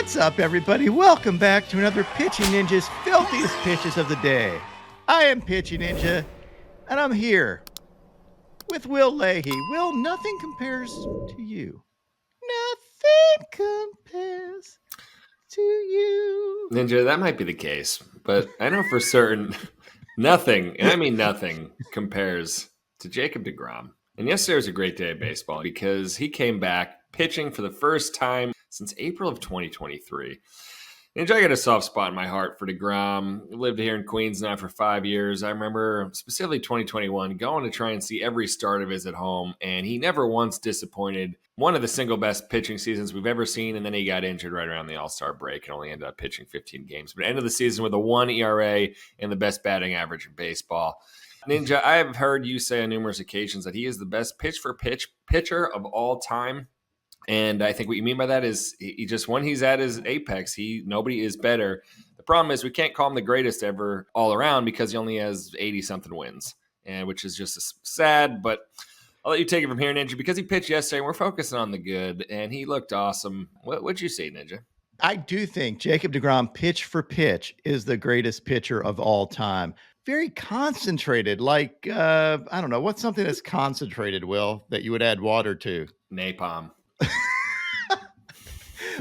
What's up, everybody? Welcome back to another Pitching Ninja's Filthiest Pitches of the Day. I am Pitching Ninja, and I'm here with Will Leahey. Will, nothing compares to you. Nothing compares to you. Ninja, that might be the case, but I know for certain nothing, and I mean nothing, compares to Jacob deGrom. And yesterday was a great day of baseball because he came back pitching for the first time since April of 2023. Ninja, I got a soft spot in my heart for deGrom. Lived here in Queens now for 5 years. I remember specifically 2021 going to try and see every start of his at home, and he never once disappointed. One of the single best pitching seasons we've ever seen, and then he got injured right around the All-Star break and only ended up pitching 15 games. But end of the season with a 1 ERA and the best batting average in baseball. Ninja, I have heard you say on numerous occasions that he is the best pitch-for-pitch pitcher of all time. And I think what you mean by that is he just, when he's at his apex, nobody is better. The problem is we can't call him the greatest ever all around because he only has 80-something wins, and which is just sad. But I'll let you take it from here, Ninja, because he pitched yesterday, and we're focusing on the good, and he looked awesome. What'd you say, Ninja? I do think Jacob deGrom, pitch for pitch, is the greatest pitcher of all time. Very concentrated, like, I don't know, what's something that's concentrated, Will, that you would add water to? Napalm.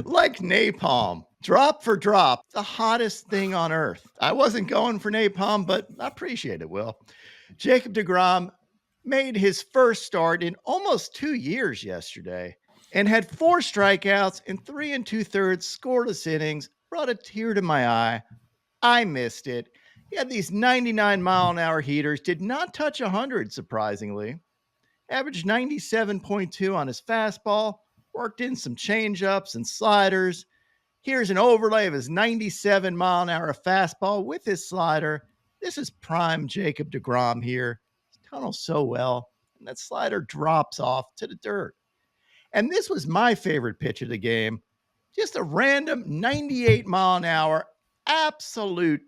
Like napalm, drop for drop, the hottest thing on earth. I wasn't going for napalm, but I appreciate it, Will. Jacob deGrom made his first start in almost 2 years yesterday and had 4 strikeouts in 3 2/3 scoreless innings, brought a tear to my eye. I missed it. He had these 99-mile-an-hour heaters, did not touch 100, surprisingly. Averaged 97.2 on his fastball, worked in some changeups and sliders. Here's an overlay of his 97-mile-an-hour fastball with his slider. This is prime Jacob deGrom here. He tunnels so well, and that slider drops off to the dirt. And this was my favorite pitch of the game. Just a random 98-mile-an-hour absolute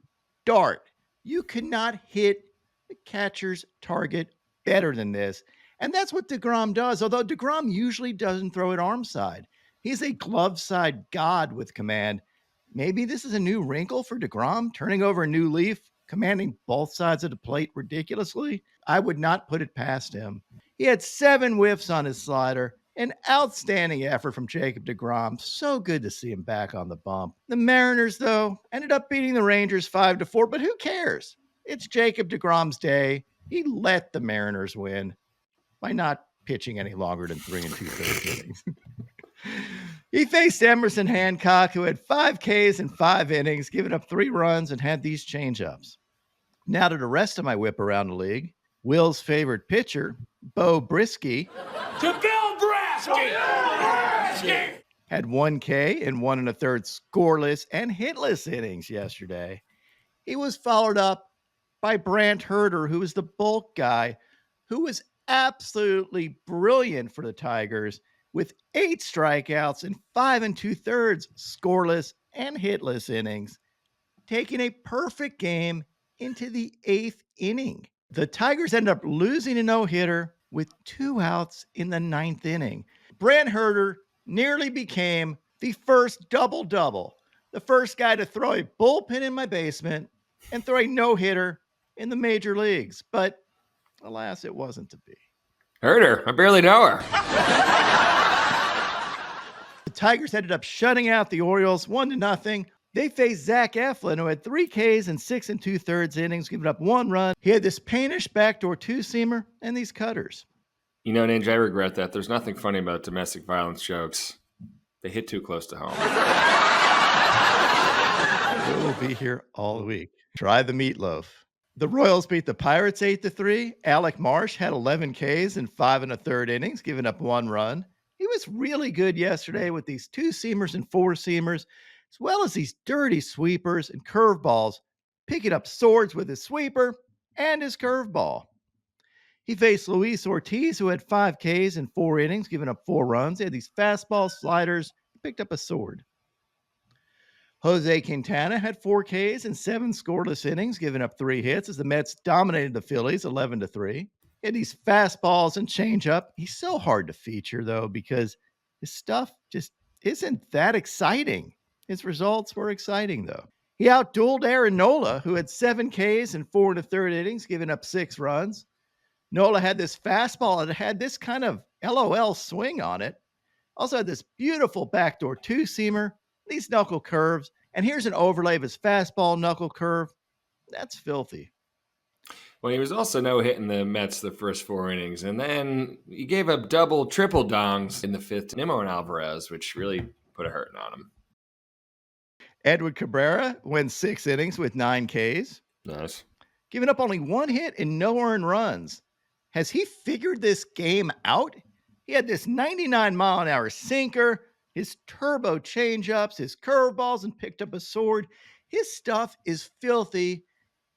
dart. You cannot hit the catcher's target better than this. And that's what deGrom does, although deGrom usually doesn't throw it arm side. He's a glove side god with command. Maybe this is a new wrinkle for deGrom, turning over a new leaf, commanding both sides of the plate ridiculously. I would not put it past him. He had 7 whiffs on his slider. An outstanding effort from Jacob deGrom. So good to see him back on the bump. The Mariners, though, ended up beating the Rangers 5-4, but who cares? It's Jacob deGrom's day. He let the Mariners win by not pitching any longer than 3 2/3 innings. He faced Emerson Hancock, who had 5 Ks in 5 innings, giving up 3 runs and had these changeups. Now to the rest of my whip around the league. Will's favorite pitcher, Bo Brisky, had 1 K in 1 1/3 scoreless and hitless innings yesterday. He was followed up by Brant Hurter, who was the bulk guy, who was absolutely brilliant for the Tigers with 8 strikeouts in 5 2/3 scoreless and hitless innings, taking a perfect game into the 8th inning. The Tigers ended up losing a no-hitter with 2 outs in the 9th inning. Brant Hurter nearly became the first double-double, the first guy to throw a bullpen in my basement and throw a no-hitter in the major leagues. But alas, it wasn't to be. Hurter, I barely know her. The Tigers ended up shutting out the Orioles 1-0. They faced Zach Eflin, who had 3 Ks in 6 2/3 innings, giving up 1 run. He had this paintish backdoor 2-seamer and these cutters. You know, Ninja, I regret that. There's nothing funny about domestic violence jokes. They hit too close to home. We'll be here all week. Try the meatloaf. The Royals beat the Pirates 8-3. Alec Marsh had 11 Ks in 5 1/3 innings, giving up 1 run. He was really good yesterday with these 2-seamers and 4-seamers, as well as these dirty sweepers and curveballs, picking up swords with his sweeper and his curveball. He faced Luis Ortiz, who had 5 Ks in 4 innings, giving up 4 runs. He had these fastball sliders, picked up a sword. Jose Quintana had 4 Ks in 7 scoreless innings, giving up 3 hits as the Mets dominated the Phillies 11-3. He had these fastballs and changeup. He's so hard to feature, though, because his stuff just isn't that exciting. His results were exciting, though. He outdueled Aaron Nola, who had 7 Ks in 4 1/3 innings, giving up 6 runs. Nola had this fastball that had this kind of LOL swing on it. Also had this beautiful backdoor two-seamer, these knuckle curves, and here's an overlay of his fastball knuckle curve. That's filthy. Well, he was also no-hitting the Mets the first 4 innings, and then he gave up double, triple dongs in the 5th to Nimmo and Alvarez, which really put a hurting on him. Edward Cabrera went 6 innings with 9 Ks. Nice. Giving up only 1 hit and no earned runs. Has he figured this game out? He had this 99-mile-an-hour sinker, his turbo changeups, his curveballs, and picked up a sword. His stuff is filthy.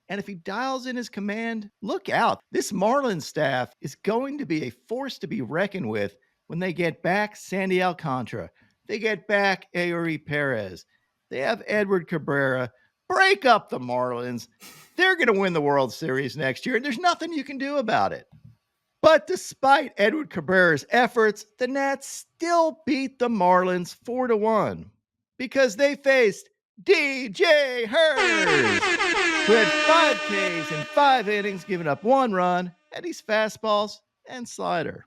And if he dials in his command, look out. This Marlins staff is going to be a force to be reckoned with when they get back Sandy Alcantara. They get back Eury Perez. They have Edward Cabrera. Break up the Marlins. They're going to win the World Series next year, and there's nothing you can do about it. But despite Edward Cabrera's efforts, the Nats still beat the Marlins 4-1 because they faced DJ Hurts, who had 5 Ks in 5 innings, giving up 1 run, had these fastballs and slider.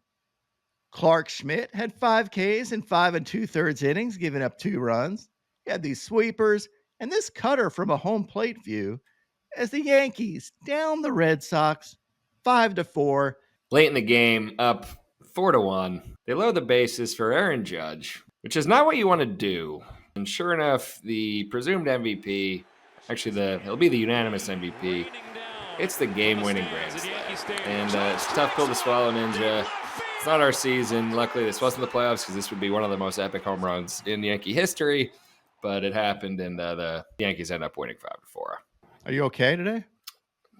Clark Schmidt had 5 Ks in 5 2/3 innings, giving up 2 runs. He had these sweepers and this cutter from a home plate view as the Yankees down the Red Sox 5-4. Late in the game, up 4-1. They load the bases for Aaron Judge, which is not what you want to do. And sure enough, the presumed MVP, actually it'll be the unanimous MVP, it's the game-winning grand slam. And it's a tough pill to swallow, Ninja. It's not our season. Luckily, this wasn't the playoffs because this would be one of the most epic home runs in Yankee history. But it happened, and the Yankees end up winning 5-4. Are you okay today?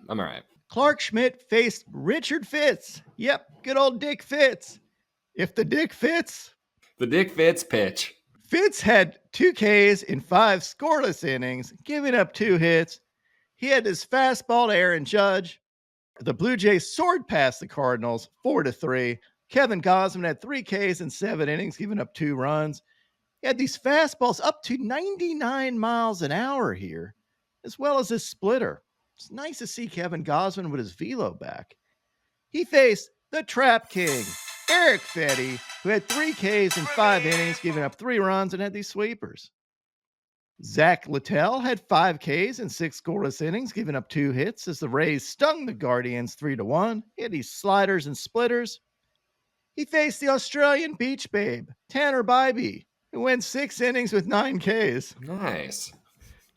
I'm all right. Clark Schmidt faced Richard Fitz. Yep, good old Dick Fitz. If the Dick fits. The Dick Fitz pitch. Fitz had 2 Ks in 5 scoreless innings, giving up 2 hits. He had his fastball to Aaron Judge. The Blue Jays soared past the Cardinals 4-3. Kevin Gausman had 3 Ks in 7 innings, giving up 2 runs. He had these fastballs up to 99 miles an hour here, as well as his splitter. It's nice to see Kevin Gausman with his velo back. He faced the Trap King, Eric Fetty, who had 3 Ks in 5 innings, giving up 3 runs and had these sweepers. Zach Littell had 5 Ks in 6 scoreless innings, giving up 2 hits as the Rays stung the Guardians 3-1. He had these sliders and splitters. He faced the Australian Beach Babe, Tanner Bybee, who went 6 innings with 9 Ks. Nice.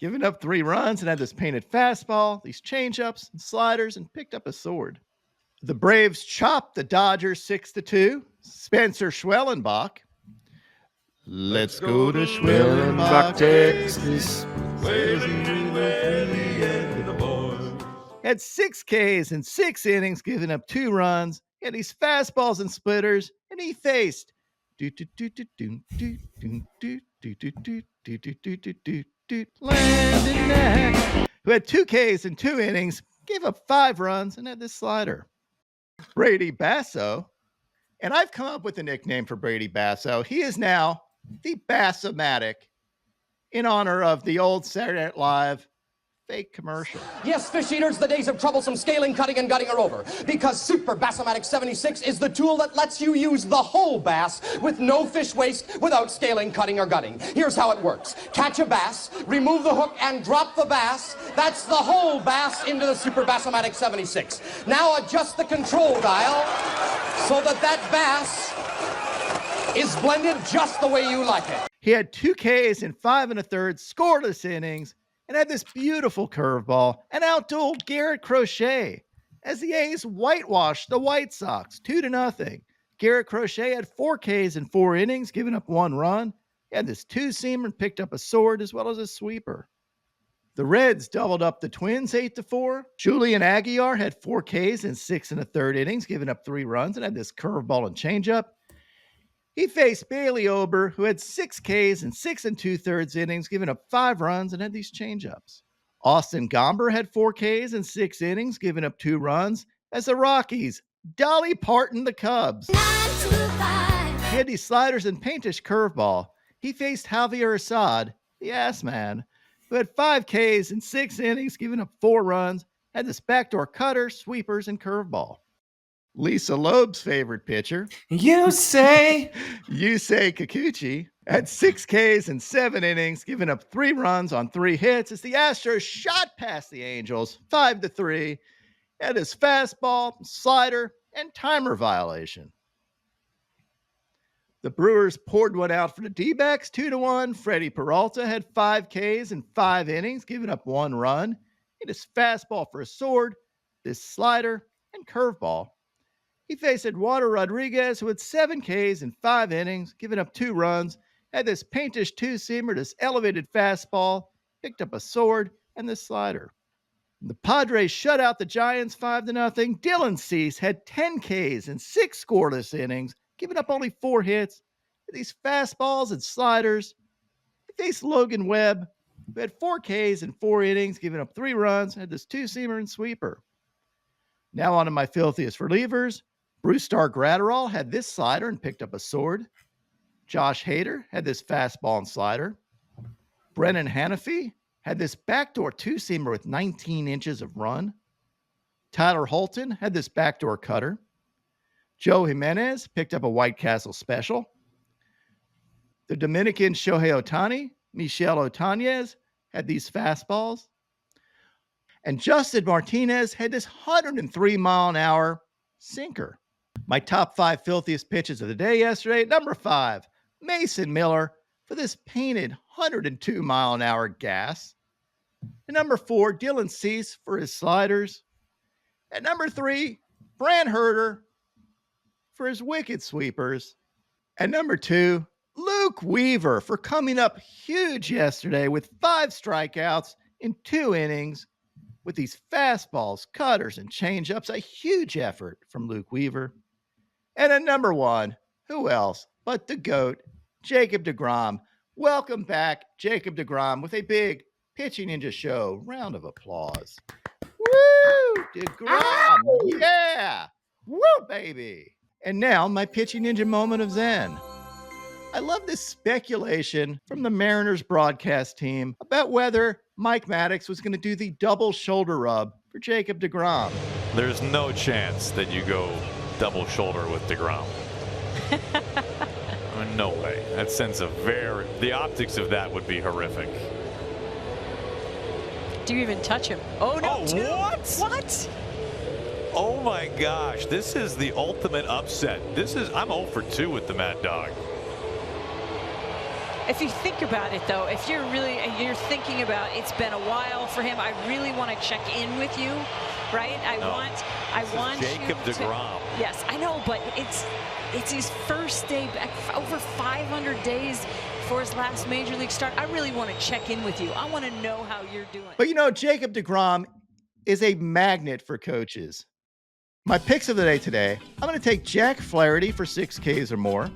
Giving up 3 runs and had this painted fastball, these changeups and sliders, and picked up a sword. The Braves chopped the Dodgers 6-2. Spencer Schwellenbach. Let's go to Schwellenbach, Texas. Had 6 Ks in 6 innings, giving up 2 runs. He had these fastballs and splitters, and he faced Landon Knack, who had 2 Ks in 2 innings, gave up 5 runs, and had this slider. Brady Basso, and I've come up with a nickname for Brady Basso. He is now the Bassomatic in honor of the old Saturday Night Live fake commercial. Yes, fish eaters, the days of troublesome scaling, cutting, and gutting are over. Because Super Bassomatic 76 is the tool that lets you use the whole bass with no fish waste without scaling, cutting, or gutting. Here's how it works. Catch a bass, remove the hook, and drop the bass. That's the whole bass into the Super Bassomatic 76. Now adjust the control dial so that bass is blended just the way you like it. He had 2 Ks in 5 1/3 scoreless innings, and had this beautiful curveball and outdueled Garrett Crochet as the A's whitewashed the White Sox 2-0. Garrett Crochet had 4 Ks in 4 innings, giving up 1 run. He had this two-seamer and picked up a sword as well as a sweeper. The Reds doubled up the Twins 8-4. Julian Aguilar had 4 Ks in 6 1/3 innings, giving up 3 runs and had this curveball and changeup. He faced Bailey Ober, who had 6 Ks in 6 2/3 innings, giving up 5 runs and had these changeups. Austin Gomber had 4 Ks in 6 innings, giving up 2 runs, as the Rockies Dolly Parton the Cubs. He had these sliders and paintish curveball. He faced Javier Assad, the ass man, who had 5 Ks in 6 innings, giving up 4 runs, had this backdoor cutter, sweepers, and curveball. Lisa Loeb's favorite pitcher, You say? Yusei Kikuchi, had 6 Ks in 7 innings, giving up 3 runs on 3 hits as the Astros shot past the Angels 5-3, had his fastball, slider, and timer violation. The Brewers poured one out for the D-backs 2-1. Freddie Peralta had 5 Ks in 5 innings, giving up 1 run. Hit his fastball for a sword, this slider, and curveball. He faced Eduardo Rodriguez, who had 7 Ks in 5 innings, giving up 2 runs, had this paintish two-seamer, this elevated fastball, picked up a sword, and this slider. The Padres shut out the Giants 5-0. Dylan Cease had 10 Ks in 6 scoreless innings, giving up only 4 hits. With these fastballs and sliders, he faced Logan Webb, who had 4 Ks in 4 innings, giving up 3 runs, had this two-seamer and sweeper. Now on to my filthiest relievers. Bruce Starr Gratterall had this slider and picked up a sword. Josh Hader had this fastball and slider. Brennan Hanafy had this backdoor two-seamer with 19 inches of run. Tyler Holton had this backdoor cutter. Joe Jimenez picked up a White Castle special. The Dominican Shohei Ohtani, Michel Otanez, had these fastballs. And Justin Martinez had this 103-mile-an-hour sinker. My top 5 filthiest pitches of the day yesterday. Number 5, Mason Miller for this painted 102-mile-an-hour gas. And number 4, Dylan Cease for his sliders. At number 3, Brant Hurter for his wicked sweepers. And number 2, Luke Weaver for coming up huge yesterday with 5 strikeouts in 2 innings with these fastballs, cutters, and changeups. A huge effort from Luke Weaver. And at number 1, who else but the GOAT, Jacob deGrom. Welcome back, Jacob deGrom, with a big Pitching Ninja Show round of applause. Woo! deGrom! Yeah! Woo, baby! And now, my Pitching Ninja moment of Zen. I love this speculation from the Mariners broadcast team about whether Mike Maddox was going to do the double shoulder rub for Jacob deGrom. There's no chance that you go double shoulder with deGrom. I mean, no way. That sends the optics of that would be horrific. Do you even touch him? Oh, no. Oh, what? What? Oh, my gosh. This is the ultimate upset. I'm 0 for 2 with the Mad Dog. If you think about it, though, if you're thinking about it's been a while for him, I really want to check in with you, right? I want Jacob you deGrom. Yes, I know, but it's his first day back, over 500 days for his last major league start. I really want to check in with you. I want to know how you're doing. But Jacob deGrom is a magnet for coaches. My picks of the day today, I'm going to take Jack Flaherty for 6 Ks or more,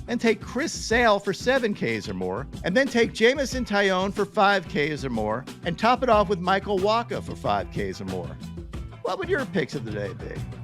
and take Chris Sale for 7 Ks or more, and then take Jameson Taillon for 5 Ks or more, and top it off with Michael Wacha for 5 Ks or more. What would your picks of the day be?